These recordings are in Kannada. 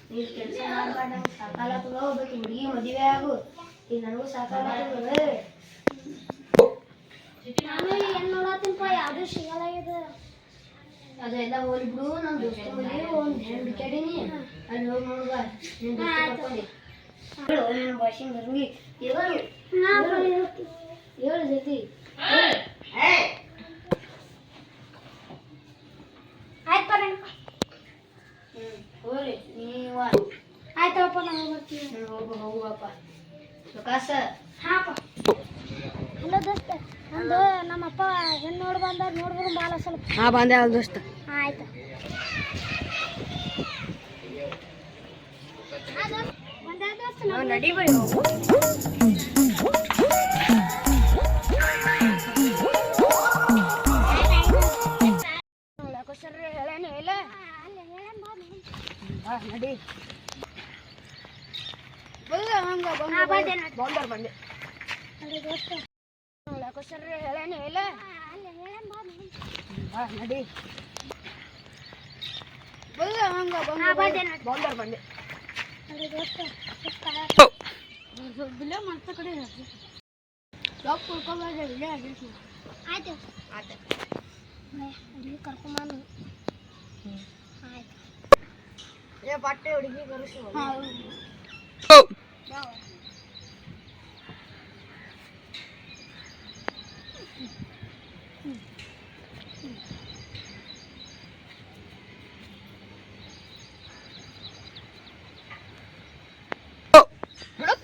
ನೀನು ಕೆಲಸ ಮಾಡಬೇಡ ಸಾಕಾಲತ್ತದ ಹೋಗ್ಬೇಕು ಹುಡುಗಿ ಮದುವೆ ಆಗು ಈಗ ನನಗೂ ಸಾಕಾಲತ್ತದ ಏನು ನೋಡತ್ತೀನಪ್ಪ ಯಾವುದು ಸಿಗಲಾಗಿದೆ ಅದೆಲ್ಲ ಹೋಗಿ ಬಿಡು ನಮ್ಮ ದೋಸ್ತ ಮನೆ ಒಂದು ಹೆಣ್ಣು ಕೆಡೀನಿ ಅಲ್ಲಿ ಹೋಗಿ ನೋಡುವ ನಿನ್ನ ಭಾಷೆ ಬರಂಗಿ ಹೇಳು ಜೊತೆ ಹೋಗ್ರಿ ನೀವ ಆಯ್ತಪ್ಪ ನಾನು ಬರ್ತೀನಿ ಹೋಗುವಪ್ಪ ಸುಖಾಸ ಹಾಪ ಹಲೋ ದೋಸ್ತ ನಂದು ನಮ್ಮಪ್ಪ ಹೆಣ್ಣು ನೋಡಿ ಬಂದಾರ ನೋಡಿದ್ರು ಬಾಳ ಸ್ವಲ್ಪ ಹಾಂ ಬಂದೆ ಅಲ್ಲ ದೋಸ್ತ ಆಯ್ತು ನಡಿ ಬೈ ಹೋಗು ಹೇಳೇನು ಇಲ್ಲ ನಡಿ ಬಾಂಬರ್ ಬಂದೆ ಹೇಳೇನು ಇಲ್ಲ ನಡಿ ಬಾಂಬರ್ ಬಂದೆ ಮತ್ತ ಕಡೆ ಆಯ್ತು ಆಯ್ತು ಹುಡುಗಿ ಕರ್ಕೊಂಬಂದು ಆಯ್ತು ಏ ಬಟ್ಟೆ ಹುಡುಗಿ ಕರೆಸು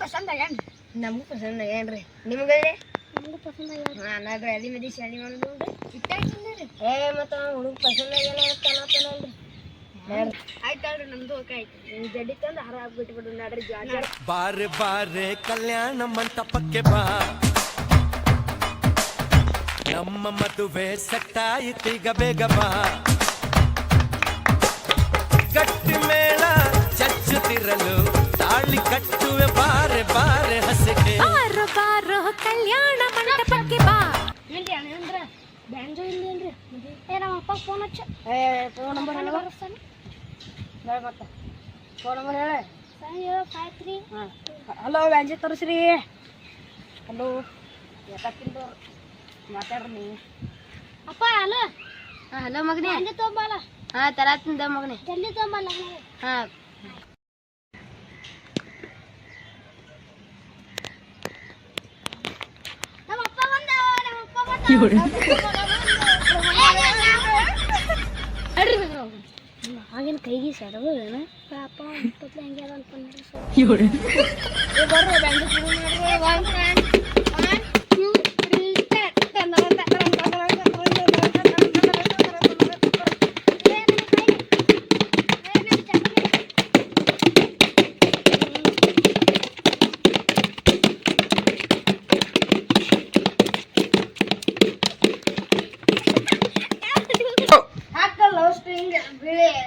ಪಸಂದ್ ಆಗ್ಯಾನ ನಮಗೂ ಪಸಂದ್ ಆಗ್ಯಾನ್ರಿ ನಿಮ್ಗೆ ನಮಗೂ ಪಸಂದ್ ಆಗ್ಯಾನ ನಾನಾದ್ರೂ ಅಲಿ ಮದಿ ಶಾಲಿ ಮಾಡೋದು ಇಟ್ಟಾಗಿನ್ರಿ ಏ ಮತ್ತು ಹುಡುಗ ಪಸಂದ್ ಆಗ್ಯಾನ ಅನ್ನತ್ತನಲ್ರಿ ಆಯ್ತಲ್ರಿ ನಮ್ದು ಓಕೆ ಆಯ್ತು ನೀವು ಜಡ್ಡಿ ತಂದು ಹಾರ ಹಾಕ್ಬಿಟ್ಬಿಡು ನಡ್ರಿ ಜಾಗ ಬಾರೆ ಬಾರೆ ಕಲ್ಯಾಣ ಮಂಟಪಕ್ಕೆ ಬಾ ನಮ್ಮ ಮದುವೆ ಸೆಟ್ಟಾಯಿತೀಗ ಬೇಗ ಬಾ ಗಟ್ಟಿ ಮೇಳ ಚಚ್ಚುತ್ತಿರಲು ತಾಳಿ ಕಟ್ಟುವೆ ಬಾರೆ ಬಾರೆ ಹಸಿಗೆ ಬಾರೋ ಬಾರೋ ಕಲ್ಯಾಣ ಮಂಟಪಕ್ಕೆ ಬಾ ಏನ್ರಿ ಅಂದ್ರೆ ಬ್ಯಾಂಜೋ ಇಲ್ಲೇನ್ರಿ ಏ ನಮ್ಮ ಅಪ್ಪ ಫೋನ್ ಹಚ್ಚ ಫೋನ್ ನಂಬರ್ ಹೇಳ ಬರ್ತಾನೆ ಬೇಡ ಮತ್ತೆ ಫೋನ್ ನಂಬರ್ ಹೇಳ 5053 ಹಾಂ ಹಲೋ ಬ್ಯಾಂಜಿ ತೋರಿಸ್ರಿ ಹಲೋ ಯಾಕತ್ತಿಂದು ಮಾತಾಡ್ರಿ ನೀವು ಅಪ್ಪ ಹಲೋ ಹಾಂ ಹಲೋ ಮಗನೇ ಜಲ್ದಿ ತೊಗೊಂಬಲ್ಲ ಹಾಂ ತರಾತಿಂದ ಮಗನೇ ಜಲ್ದಿ ತೊಗೊಂಬಲ್ಲ ಹಾಂ ಆಗಿನ ಕೈಗೆ ಸಡವು ಏನು ಪಾಪ ಇಪ್ಪತ್ತು ಹೆಂಗೆ ಅನ್ಕೊಂಡ್ರೆ ಬರ್ರಿ ಬ್ಯಾಂಡ್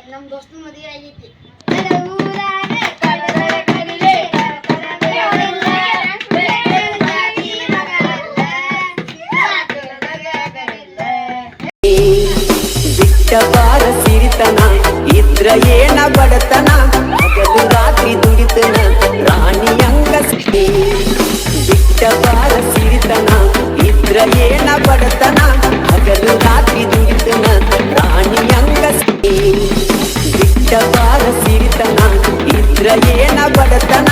ನಮ್ಮ ದೋಸ್ತನ ಮದುವೆ ಆಗೈತಿ ಬಿಟ್ಟಬಾರ ಸಿರಿತನ ಇದ್ರ ಏನ ಬಡತನ ಹಗಲು ರಾತ್ರಿ ದುಡಿತನ ರಾಣಿಯಂಗ ಬಿಟ್ಟಬಾರ ಸಿರಿತನ ಇದ್ರ ಏನ ಬಡತನ ಹಗಲು ರಾತ್ರಿ ದುಡಿತನ ರಾಣಿಯಂಗ ಬಿಟ್ಟಬಾರ ಸಿರಿತನ ಇದ್ರ ಏನ ಬಡತನ